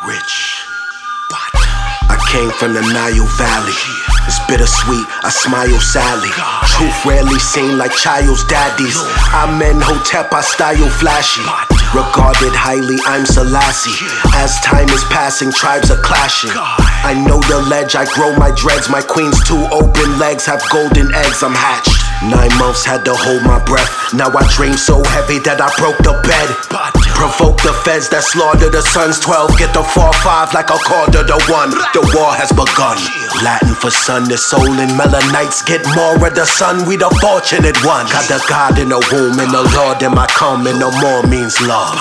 Rich, but I came from the Nile Valley. It's bittersweet, I smile sadly. Truth rarely seen like child's daddies. I'm in Hotep, I style flashy. Regarded highly, I'm Selassie. As time is passing, tribes are clashing. I know the ledge, I grow my dreads. My queen's two open legs have golden eggs, I'm hatched. 9 months had to hold my breath. Now I dream so heavy that I broke the bed. Provoke the feds that slaughter the sons. 12 get the 4-5 like a quarter to 1. The war has begun. Latin for sun, the soul and melanites get more of the sun. We the fortunate ones. Got the God in the womb and the Lord in my come, and no more means love.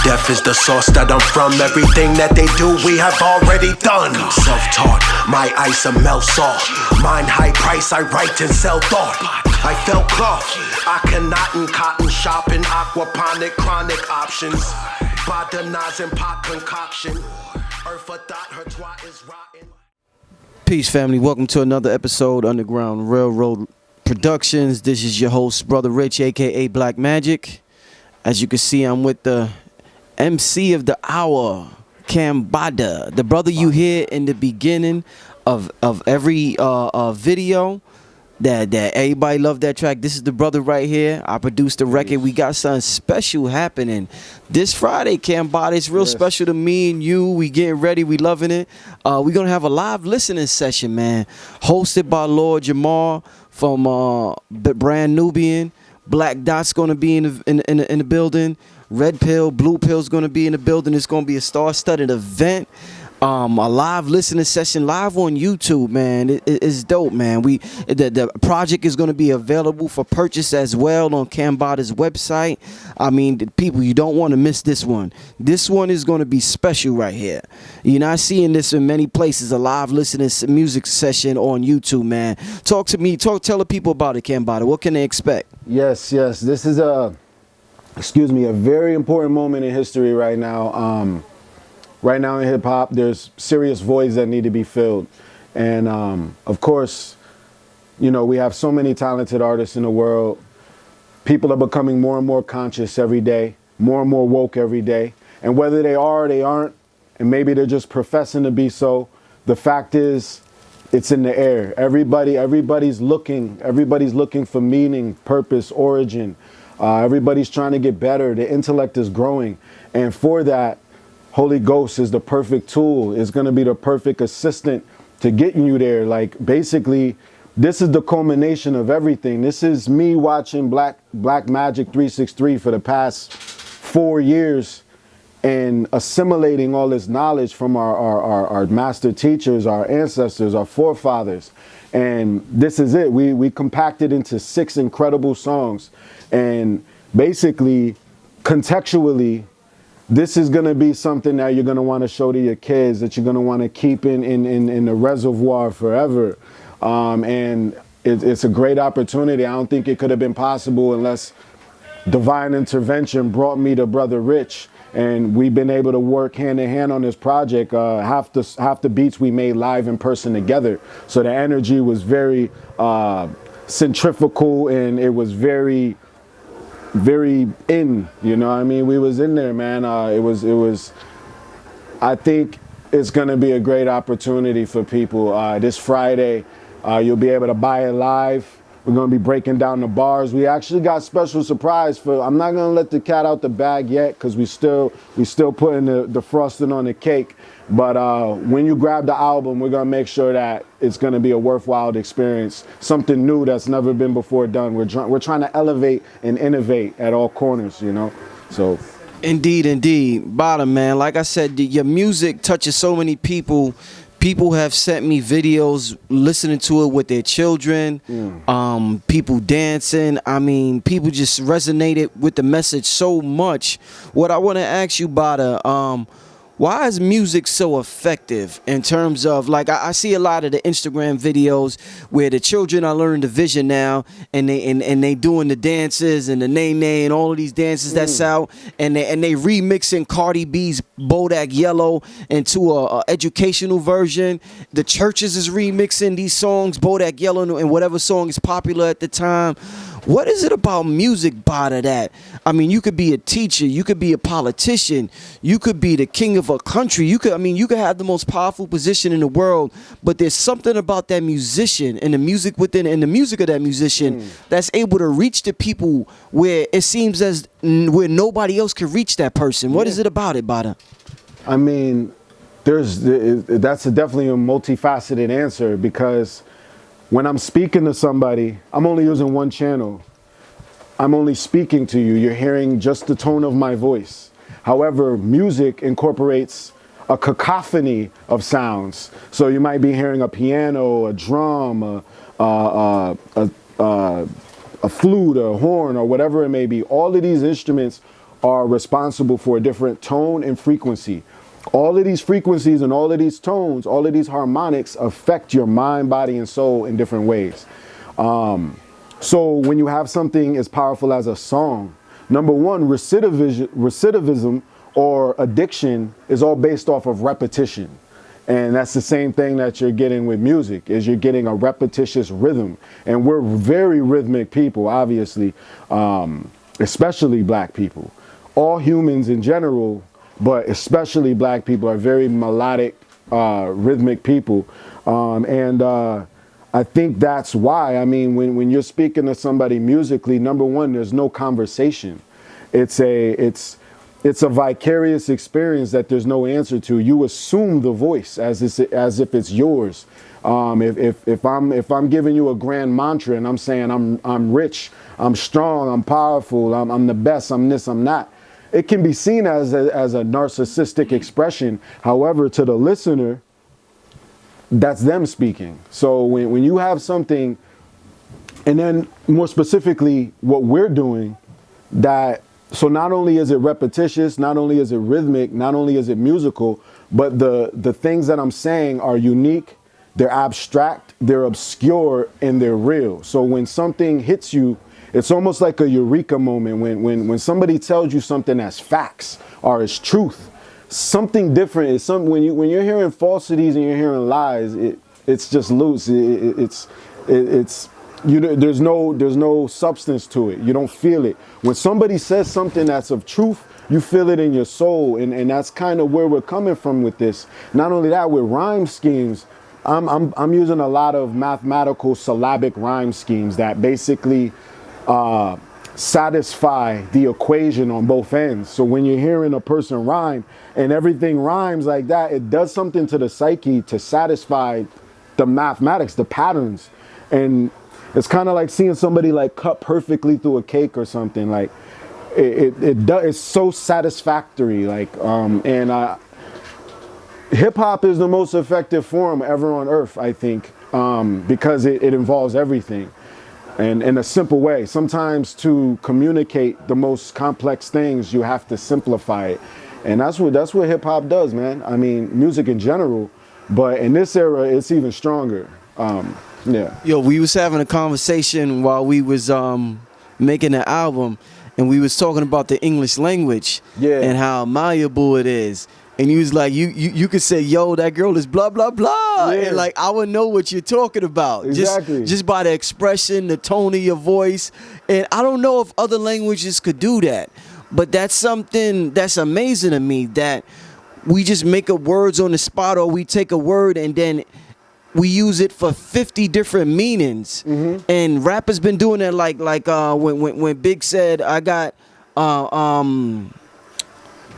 Death is the source that I'm from. Everything that they do, we have already done. Self-taught, my ice a melt salt. Mine high price, I write and sell thought. I felt cloth, I cannot in cotton shopping. Aquaponic, chronic options. Botanizing and pot concoction. Earth a thought, her twat is rotten. Peace, family. Welcome to another episode Underground Railroad Productions. This is your host, Brother Rich, aka Black Magic. As you can see, I'm with the MC of the hour, Cambatta, the brother you hear in the beginning of every video. That everybody love that track. This is the brother right here. I produced the record. We got something special happening this Friday, Cambatta. It's real special to me and you. We getting ready. We loving it. We're gonna have a live listening session, man, hosted by Lord Jamar from Brand Nubian. Black Dot's gonna be in the building. Red Pill, Blue Pill's gonna be in the building. It's gonna be a star-studded event. A live listening session live on YouTube, man. It's dope, man. The project is going to be available for purchase as well on Cambatta's website. I mean, people, you don't want to miss this one. This one is going to be special right here. You're not seeing this in many places. A live listening music session on YouTube, man. Talk to me. Tell the people about it, Cambatta. What can they expect? Yes. This is a very important moment in history right now. Right now in hip-hop, there's serious voids that need to be filled. And, of course, you know, we have so many talented artists in the world. People are becoming more and more conscious every day, more and more woke every day. And whether they are or they aren't, and maybe they're just professing to be so, the fact is, it's in the air. Everybody's looking for meaning, purpose, origin. Everybody's trying to get better. The intellect is growing. And for that, Holy Ghost is the perfect tool. It's going to be the perfect assistant to getting you there. Like, basically, this is the culmination of everything. This is me watching Black Magic 363 for the past 4 years and assimilating all this knowledge from our master teachers, our ancestors, our forefathers. And this is it. We compacted into 6 incredible songs. And basically, contextually, this is going to be something that you're going to want to show to your kids, that you're going to want to keep in the reservoir forever. And it's a great opportunity. I don't think it could have been possible unless divine intervention brought me to Brother Rich. And we've been able to work hand in hand on this project. Half the beats we made live in person together. So the energy was very centrifugal, and it was very in, you know what I mean? We was in there, man. It was, I think it's going to be a great opportunity for people. This Friday, you'll be able to buy it live. We're going to be breaking down the bars. We actually got special surprise for, I'm not going to let the cat out the bag yet, because we still putting the frosting on the cake. But when you grab the album, we're going to make sure that it's going to be a worthwhile experience, something new that's never been before done. We're trying to elevate and innovate at all corners, you know. So, indeed, bottom, man. Like I said, your music touches so many people. People have sent me videos listening to it with their children, people dancing. I mean, people just resonated with the message so much. What I want to ask you, Bada, why is music so effective in terms of, like, I see a lot of the Instagram videos where the children are learning division now, and they doing the dances and the nay and all of these dances that's out, and they remixing Cardi B's Bodak Yellow into a educational version. The churches is remixing these songs, Bodak Yellow and whatever song is popular at the time. What is it about music, Bada, that, I mean, you could be a teacher, you could be a politician, you could be the king of a country, you could have the most powerful position in the world, but there's something about that musician and the music within and the music of that musician that's able to reach the people where it seems as where nobody else can reach that person. What is it about it, Bada? I mean, that's definitely a multifaceted answer, because when I'm speaking to somebody, I'm only using one channel. I'm only speaking to you. You're hearing just the tone of my voice. However, music incorporates a cacophony of sounds. So you might be hearing a piano, a drum, a flute, a horn, or whatever it may be. All of these instruments are responsible for a different tone and frequency. All of these frequencies and all of these tones, all of these harmonics affect your mind, body, and soul in different ways. So when you have something as powerful as a song, number one, recidivism or addiction is all based off of repetition. And that's the same thing that you're getting with music, is you're getting a repetitious rhythm. And we're very rhythmic people, obviously, especially black people. All humans in general, but especially black people, are very melodic, rhythmic people. I think that's why, I mean, when you're speaking to somebody musically, number one, there's no conversation. It's a vicarious experience that there's no answer to. You assume the voice as if it's yours. If I'm giving you a grand mantra and I'm saying I'm rich, I'm strong, I'm powerful, I'm the best, I'm this, I'm that, it can be seen as a narcissistic expression. However, to the listener, that's them speaking. So when you have something, and then more specifically, what we're doing, so not only is it repetitious, not only is it rhythmic, not only is it musical, but the things that I'm saying are unique, they're abstract, they're obscure, and they're real. So when something hits you, it's almost like a eureka moment when somebody tells you something that's facts or is truth. Something different is when you're hearing falsities and you're hearing lies, it's just loose. There's no substance to it. You don't feel it. When somebody says something that's of truth, you feel it in your soul, and that's kind of where we're coming from with this. Not only that, with rhyme schemes, I'm using a lot of mathematical syllabic rhyme schemes that basically satisfy the equation on both ends. So when you're hearing a person rhyme and everything rhymes like that, it does something to the psyche to satisfy the mathematics, the patterns. And it's kind of like seeing somebody like cut perfectly through a cake or something. Like it's so satisfactory. Like hip hop is the most effective form ever on earth, I think, because it involves everything. And in a simple way. Sometimes to communicate the most complex things, you have to simplify it. And that's what hip hop does, man. I mean, music in general, but in this era, it's even stronger. Yeah. Yo, we was having a conversation while we was making the album, and we was talking about the English language and how malleable it is. And you was like, you could say, yo, that girl is blah, blah, blah. Yeah. And like, I would know what you're talking about. Exactly. Just by the expression, the tone of your voice. And I don't know if other languages could do that. But that's something that's amazing to me, that we just make up words on the spot, or we take a word and then we use it for 50 different meanings. Mm-hmm. And rap has been doing that like when Big said, I got...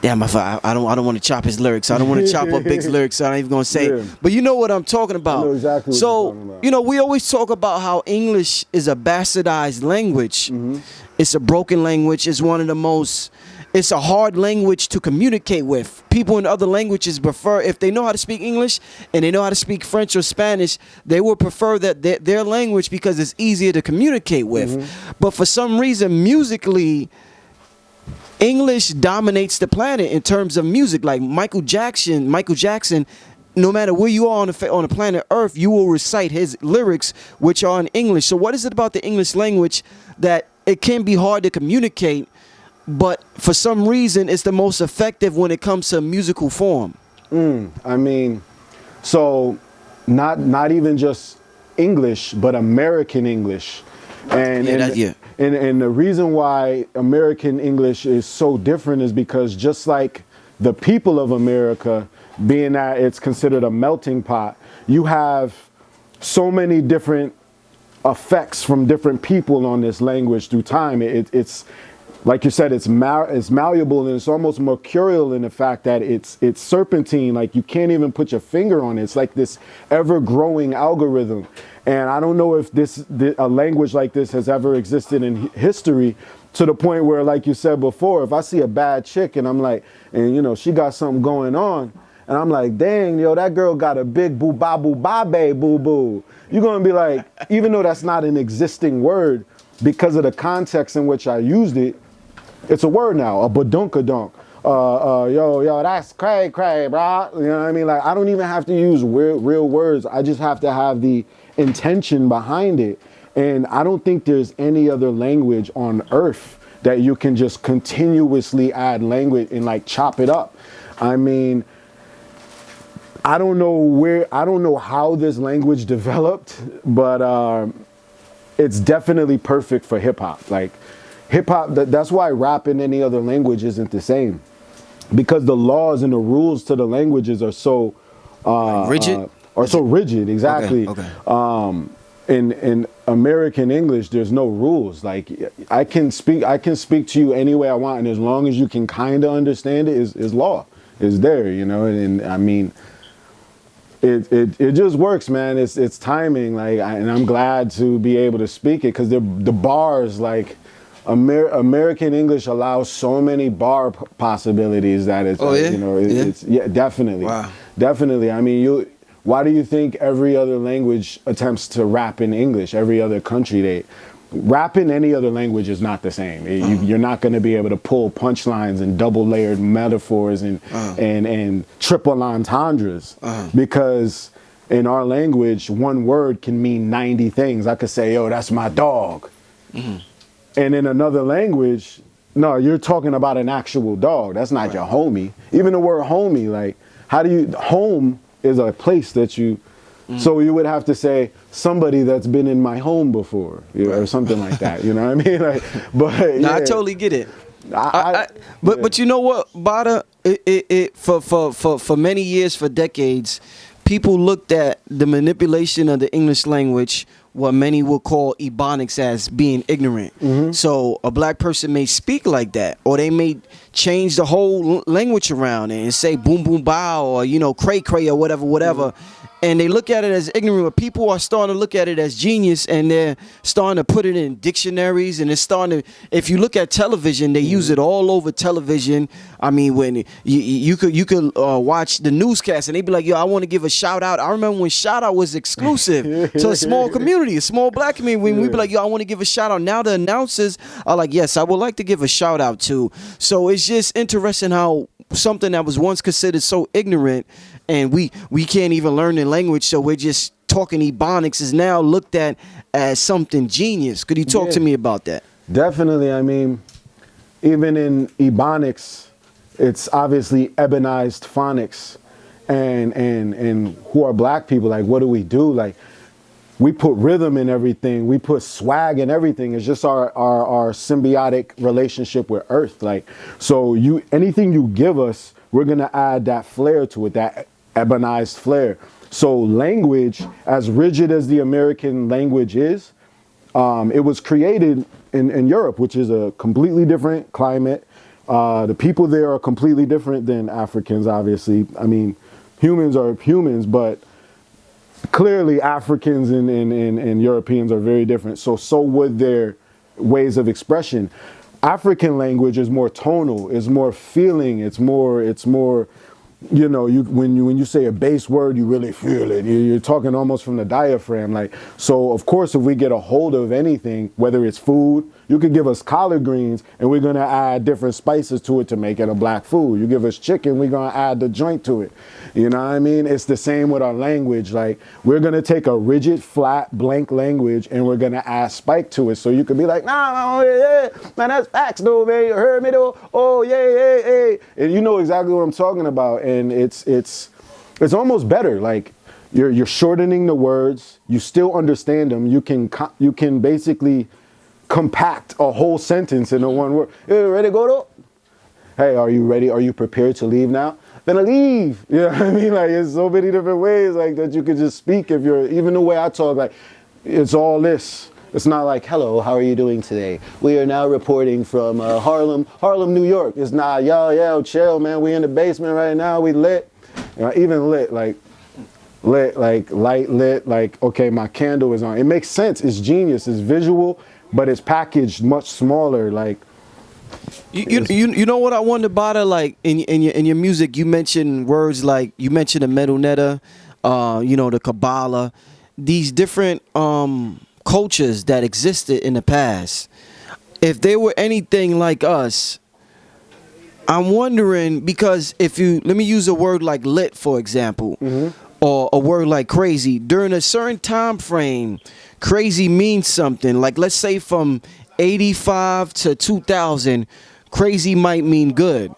Damn, I don't want to chop his lyrics. I don't want to chop up Big's lyrics, so I'm not even going to say it. But you know what I'm talking about. I know exactly what you're talking about. You know, we always talk about how English is a bastardized language. Mm-hmm. It's a broken language. It's one of the most... It's a hard language to communicate with. People in other languages prefer, if they know how to speak English and they know how to speak French or Spanish, they will prefer that their language because it's easier to communicate with. Mm-hmm. But for some reason, musically... English dominates the planet in terms of music. Like Michael Jackson, no matter where you are on the planet Earth, you will recite his lyrics, which are in English. So what is it about the English language that it can be hard to communicate, but for some reason it's the most effective when it comes to musical form? I mean, so not even just English, but American English. And And the reason why American English is so different is because just like the people of America, being that it's considered a melting pot, you have so many different effects from different people on this language through time. It's like you said, it's malleable, and it's almost mercurial in the fact that it's serpentine. Like you can't even put your finger on it. It's like this ever-growing algorithm. And I don't know if a language like this has ever existed in history, to the point where, like you said before, if I see a bad chick and I'm like, and you know, she got something going on, and I'm like, dang, yo, that girl got a big boo-ba-boo-ba-bay boo-boo. You're going to be like, even though that's not an existing word, because of the context in which I used it, it's a word now, a badunkadunk. Yo, that's cray, bro. You know what I mean? Like, I don't even have to use real words. I just have to have the intention behind it. And I don't think there's any other language on earth that you can just continuously add language and like chop it up. I mean, I don't know how this language developed, but it's definitely perfect for hip hop. Like hip hop, that's why rap in any other language isn't the same, because the laws and the rules to the languages are so rigid. So rigid, exactly. Okay. In American English, there's no rules. Like I can speak to you any way I want, and as long as you can kind of understand it, is law. Is there, you know? And I mean, it just works, man. It's timing. Like, and I'm glad to be able to speak it, because the bars, like American English allows so many bar possibilities that it's, you know, it's definitely, wow, definitely. I mean, why do you think every other language attempts to rap in English? Every other country, rap in any other language is not the same. You're not going to be able to pull punchlines and double layered metaphors and triple entendres, because in our language, one word can mean 90 things. I could say, yo, that's my dog. And in another language, no, you're talking about an actual dog. That's not your homie. Even the word homie, like, home is a place that you, so you would have to say somebody that's been in my home before, or something like that. You know what I mean? Like, but no, I totally get it. But you know what, Bada? For many years, for decades, people looked at the manipulation of the English language, what many will call Ebonics, as being ignorant. So a black person may speak like that, or they may change the whole language around and say boom boom bow, or you know, cray cray, or whatever. And they look at it as ignorant, but people are starting to look at it as genius, and they're starting to put it in dictionaries, and it's starting to, if you look at television, they use it all over television. I mean, when you could watch the newscast, and they'd be like, yo, I want to give a shout out. I remember when shout out was exclusive to a small community, a small black community, when we'd be like, yo, I want to give a shout out. Now the announcers are like, yes, I would like to give a shout out to. So it's just interesting how something that was once considered so ignorant, and we can't even learn the language, so we're just talking Ebonics, is now looked at as something genius. Could you talk to me about that? Definitely. I mean, even in Ebonics, it's obviously ebonized phonics, and who are black people, like, what do we do? Like, we put rhythm in everything. We put swag in everything. It's just our symbiotic relationship with Earth. Like, so anything you give us, we're gonna add that flair to it, that ebonized flair. So language, as rigid as the American language is, it was created in Europe, which is a completely different climate. The people there are completely different than Africans, obviously. I mean, humans are humans, but clearly Africans and Europeans are very different. So would their ways of expression. African language is more tonal, it's more feeling, it's more, you know, when you say a bass word, you really feel it. You're talking almost from the diaphragm. Like, so of course, if we get a hold of anything, whether it's food, you could give us collard greens and we're gonna add different spices to it to make it a black food. You give us chicken, we're gonna add the joint to it. You know what I mean? It's the same with our language. Like, we're gonna take a rigid, flat, blank language and we're gonna add spike to it. So you could be like, nah, yeah, man, that's facts though, man. You heard me though? Oh, yeah. And you know exactly what I'm talking about. And it's almost better. Like, you're shortening the words. You still understand them. You can basically compact a whole sentence into one word. Hey, ready to go though? Hey, are you ready? Are you prepared to leave now? Then I leave. You know what I mean? Like, it's so many different ways like that you could just speak. If you're, even the way I talk, like, it's all this. It's not like, hello, how are you doing today? We are now reporting from Harlem, New York. It's not, yo, chill, man. We in the basement right now. We lit. You know, even lit, like light lit, like, okay, my candle is on. It makes sense. It's genius. It's visual, but it's packaged much smaller. Like, you know what I wonder about it? Like in your music, you mentioned words like, you mentioned the metal netta, you know, the Kabbalah, these different cultures that existed in the past. If they were anything like us, I'm wondering, because if you, let me use a word like lit, for example, or a word like crazy. During a certain time frame, crazy means something. Like, let's say from 85 to 2000, crazy might mean good.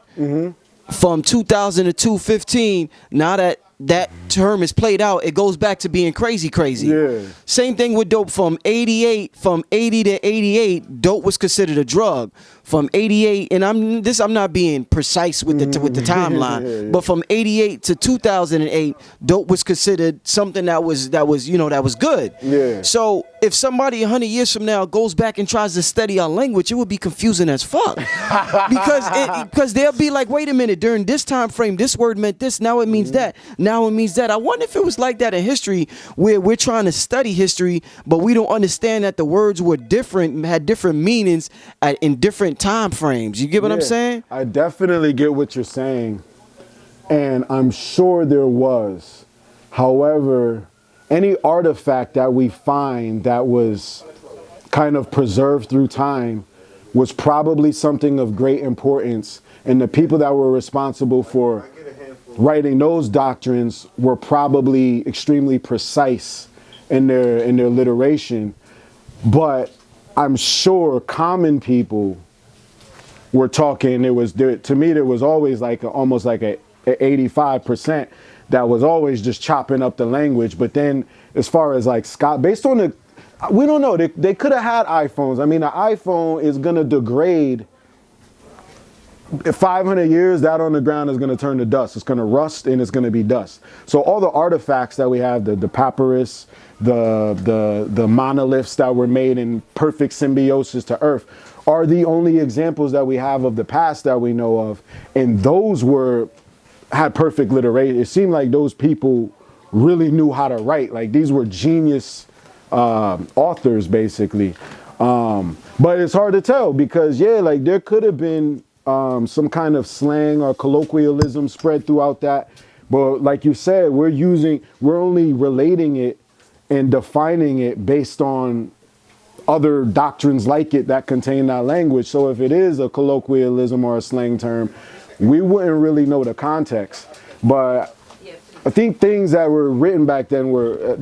From 2000 to 215, now that term is played out, it goes back to being crazy. Yeah. Same thing with dope. From 80 to 88, dope was considered a drug. From 88, and I'm not being precise with the timeline, but from 88 to 2008, dope was considered something that was good. Yeah. So if somebody 100 years from now goes back and tries to study our language, it would be confusing as fuck. because they'll be like, wait a minute, during this time frame, this word meant this, now it means that. Now it means that. I wonder if it was like that in history, where we're trying to study history, but we don't understand that the words were different, had different meanings in different time frames. You get what I'm saying? I definitely get what you're saying, and I'm sure there was. However, any artifact that we find that was kind of preserved through time was probably something of great importance, and the people that were responsible for writing those doctrines were probably extremely precise in their literation. But I'm sure common people were talking. To me, there was always like almost like a 85% that was always just chopping up the language. But then, as far as like Scott, based on we don't know. They could have had iPhones. I mean, the iPhone is gonna degrade. 500 years, that on the ground is going to turn to dust. It's going to rust and it's going to be dust. So all the artifacts that we have, the papyrus, the monoliths that were made in perfect symbiosis to Earth, are the only examples that we have of the past that we know of. And those had perfect literation. It seemed like those people really knew how to write. Like, these were genius authors, basically. But it's hard to tell because, like, there could have been some kind of slang or colloquialism spread throughout that. But like you said, we're only relating it and defining it based on other doctrines like it that contain that language. So if it is a colloquialism or a slang term, we wouldn't really know the context. But I think things that were written back then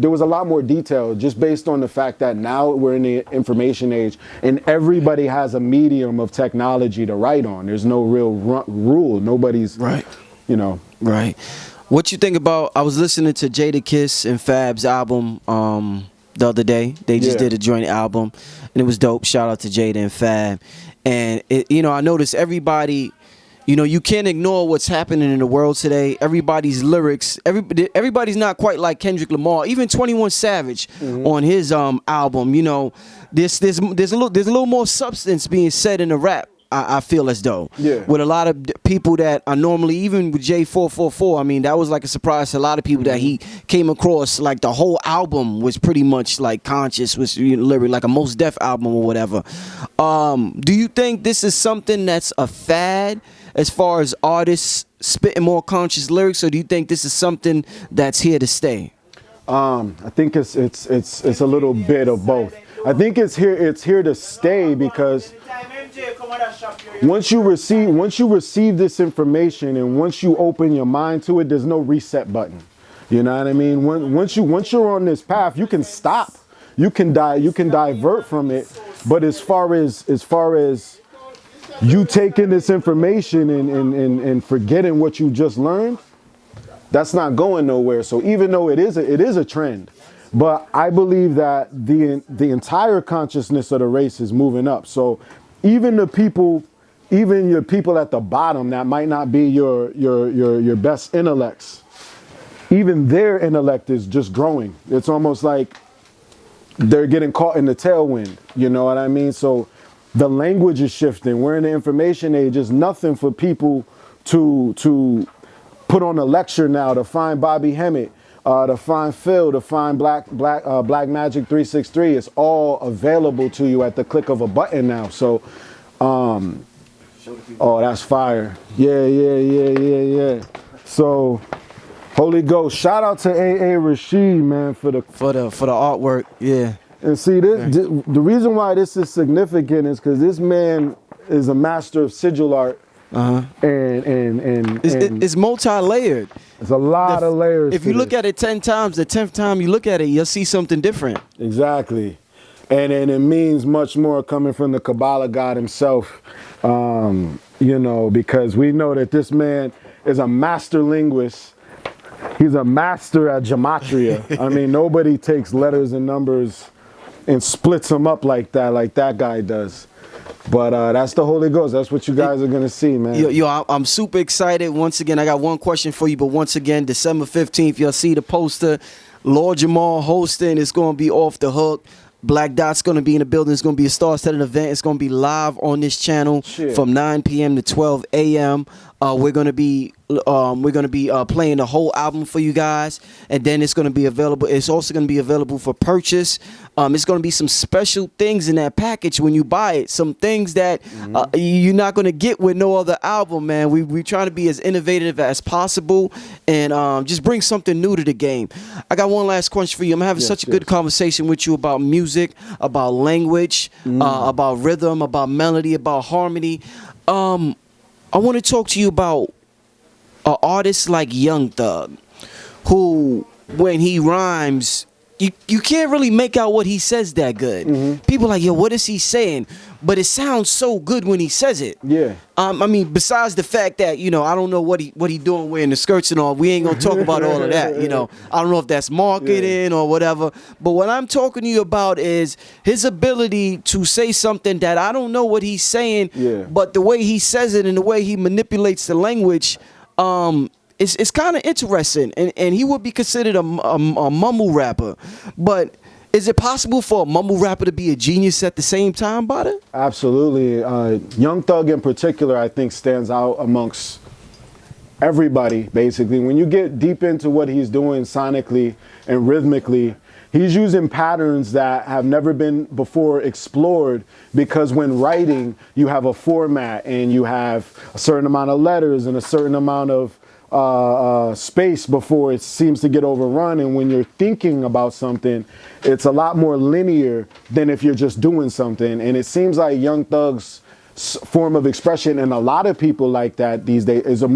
there was a lot more detail, just based on the fact that now we're in the information age and everybody has a medium of technology to write on. There's no real rule. Nobody's, right. Right. What you think about, I was listening to Jadakiss and Fab's album the other day. They just did a joint album and it was dope. Shout out to Jada and Fab. And I noticed everybody, you can't ignore what's happening in the world today. Everybody's lyrics, everybody's not quite like Kendrick Lamar. Even 21 Savage on his album, there's a little more substance being said in the rap. I feel as though with a lot of people that are normally, even with J444, I mean, that was like a surprise to a lot of people that he came across. Like, the whole album was pretty much like conscious, was literally like a Mos Def album or whatever. Do you think this is something that's a fad as far as artists spitting more conscious lyrics, or do you think this is something that's here to stay? I think it's a little bit of both. I think it's here to stay because once you receive this information and once you open your mind to it, there's no reset button. You know what I mean? Once you're on this path, you can stop. You can divert from it. But as far as you taking this information and forgetting what you just learned, that's not going nowhere. So even though it is a trend, But I believe that the entire consciousness of the race is moving up. So even your people at the bottom that might not be your best intellects, even their intellect is just growing. It's almost like they're getting caught in the tailwind. You know what I mean? So the language is shifting. We're in the information age. It's nothing for people to put on a lecture now to find Bobby Hemmett, to find Phil, to find Black Magic 363. It's all available to you at the click of a button now. So, oh, that's fire. Yeah. So, Holy Ghost, shout out to A.A. Rashid, man, for the artwork. Yeah. And see, the reason why this is significant is because this man is a master of sigil art. And it's multi-layered. There's a lot of layers. If you look at it 10 times, the 10th time you look at it, you'll see something different. Exactly. And it means much more coming from the Kabbalah God himself, you know, because we know that this man is a master linguist. He's a master at gematria. I mean, nobody takes letters and numbers and splits them up like that guy does. But that's the Holy Ghost. That's what you guys are going to see, man. Yo, I'm super excited. Once again, I got one question for you. But once again, December 15th, you'll see the poster. Lord Jamal hosting. It's going to be off the hook. Black Dot's going to be in the building. It's going to be a star-studded event. It's going to be live on this channel from 9 p.m. to 12 a.m. We're going to be playing the whole album for you guys, and then it's going to be available. It's also going to be available for purchase. It's going to be some special things in that package when you buy it. Some things that you're not going to get with no other album, man. We trying to be as innovative as possible and just bring something new to the game. I got one last question for you. I'm having such a good conversation with you about music, about language, about rhythm, about melody, about harmony. I want to talk to you about an artist like Young Thug, who, when he rhymes, you can't really make out what he says that good. People are like, yo, what is he saying? But it sounds so good when he says it. Yeah. I mean, besides the fact that, you know, I don't know what he doing wearing the skirts and all. We ain't gonna talk about all of that. You know, I don't know if that's marketing or whatever. But what I'm talking to you about is his ability to say something that I don't know what he's saying. But the way he says it and the way he manipulates the language, it's kind of interesting. And he would be considered a mumble rapper, but. Is it possible for a mumble rapper to be a genius at the same time, Bada? Absolutely. Young Thug in particular, I think, stands out amongst everybody, basically. When you get deep into what he's doing sonically and rhythmically, he's using patterns that have never been before explored, because when writing, you have a format and you have a certain amount of letters and a certain amount of space before it seems to get overrun. And when you're thinking about something, it's a lot more linear than if you're just doing something. And it seems like Young Thug's form of expression, and a lot of people like that these days, is a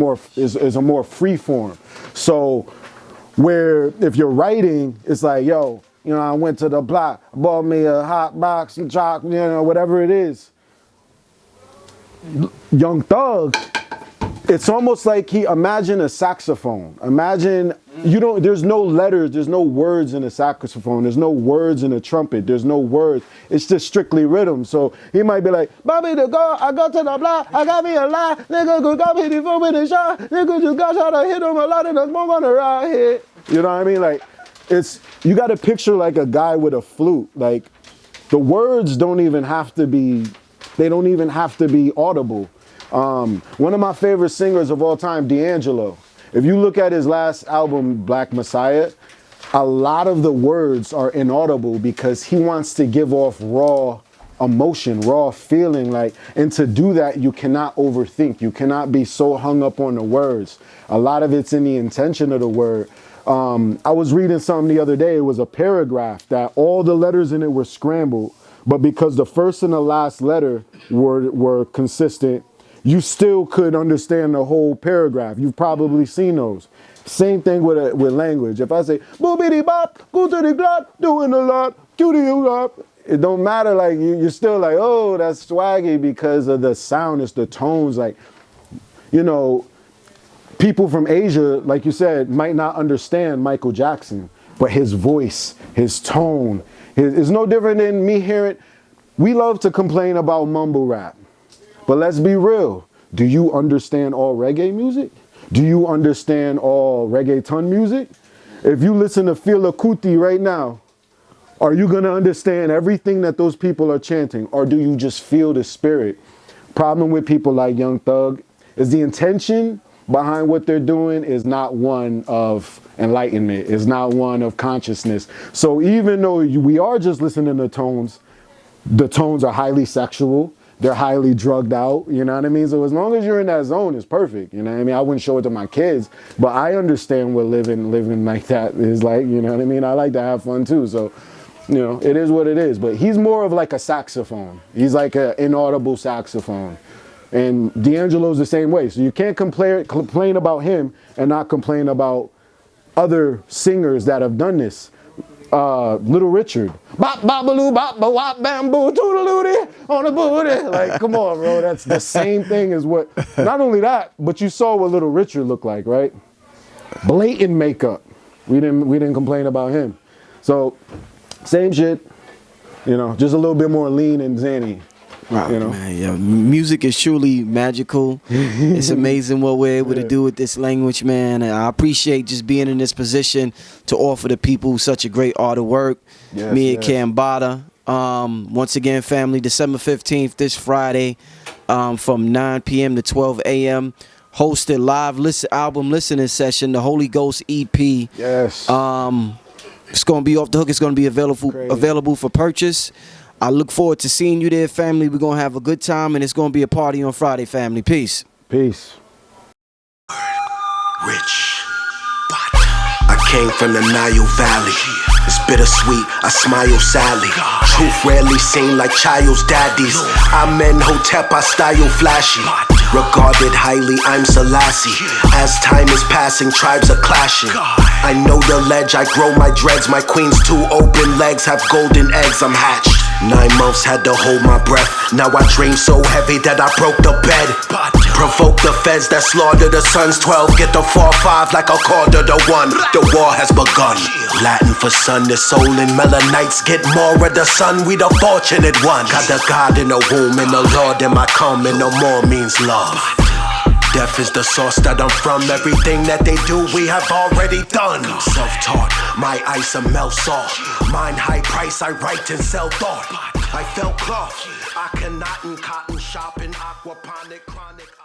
more free form. So where if you're writing, it's like, yo, you know, I went to the block, bought me a hot box and chocolate, you know, whatever it is. Young Thug, it's almost like imagine a saxophone. Imagine there's no letters, there's no words in a saxophone, there's no words in a trumpet, there's no words. It's just strictly rhythm. So he might be like, Bobby the girl, I go to the block, I got me a lot, nigga go got me the phone with a shot, nigga just got shot, I hit him a lot and the smoke on the right here. You know what I mean? Like, you got to picture like a guy with a flute. Like, the words don't even have to be audible. One of my favorite singers of all time, D'Angelo. If you look at his last album, Black Messiah, a lot of the words are inaudible because he wants to give off raw emotion, raw feeling. Like, and to do that, you cannot overthink. You cannot be so hung up on the words. A lot of it's in the intention of the word. I was reading something the other day. It was a paragraph that all the letters in it were scrambled, but because the first and the last letter were consistent, you still could understand the whole paragraph. You've probably seen those. Same thing with language. If I say, boobity bop, go to the clock, doing a lot, cutie up, it don't matter. Like, you're still like, oh, that's swaggy because of the sound. It's the tones. Like, you know, people from Asia, like you said, might not understand Michael Jackson. but his voice, his tone, is no different than me hearing. We love to complain about mumble rap, but let's be real. Do you understand all reggae music? Do you understand all reggaeton music? If you listen to Fela Kuti right now, are you going to understand everything that those people are chanting? Or do you just feel the spirit? Problem with people like Young Thug is the intention behind what they're doing is not one of enlightenment, is not one of consciousness. So even though we are just listening to tones, the tones are highly sexual. They're highly drugged out, you know what I mean? So as long as you're in that zone, it's perfect, you know what I mean? I wouldn't show it to my kids, but I understand what living like that is like, you know what I mean? I like to have fun too, so, you know, it is what it is. But he's more of like a saxophone. He's like an inaudible saxophone. And D'Angelo's the same way. So you can't complain about him and not complain about other singers that have done this. Little Richard. Bop, bop-a-loo, bop, ba-wop, bamboo, toodaloo on the booty. Like, come on, bro. That's the same thing as what, not only that, but you saw what Little Richard looked like, right? Blatant makeup. We didn't complain about him. So, same shit, you know, just a little bit more lean and zany. Right, you know? man, yeah. Music is truly magical. It's amazing what we're able to do with this language, man. And I appreciate just being in this position to offer the people such a great art of work. Yes, Me and Cambatta. Once again, family, December 15th, this Friday, from 9 p.m. to 12 a.m. Hosted live album listening session, the Holy Ghost EP. Yes. It's gonna be off the hook. It's gonna be available for purchase. I look forward to seeing you there, family. We're going to have a good time, and it's going to be a party on Friday, family. Peace. Peace. Rich. I came from the Nile Valley. It's bittersweet, I smile sadly. Truth rarely seen like child's daddies. I'm Hotep, I style flashy. Regarded highly, I'm Selassie. As time is passing, tribes are clashing. I know the ledge, I grow my dreads. My queen's two open legs have golden eggs, I'm hatched. 9 months had to hold my breath. Now I dream so heavy that I broke the bed. Provoke the feds that slaughter the sons. 12 get the 4-5 like a quarter to 1. The war has begun. Latin for sun, the soul and Melanites get more of the sun. We the fortunate one. Got the God in the womb and the Lord in my come, and no more means love. Death is the source that I'm from. Everything that they do, we have already done. Self-taught, my ice a melt salt. Mine high price, I write and sell thought. I felt cloth, I cannot in cotton shop in aquaponic chronic.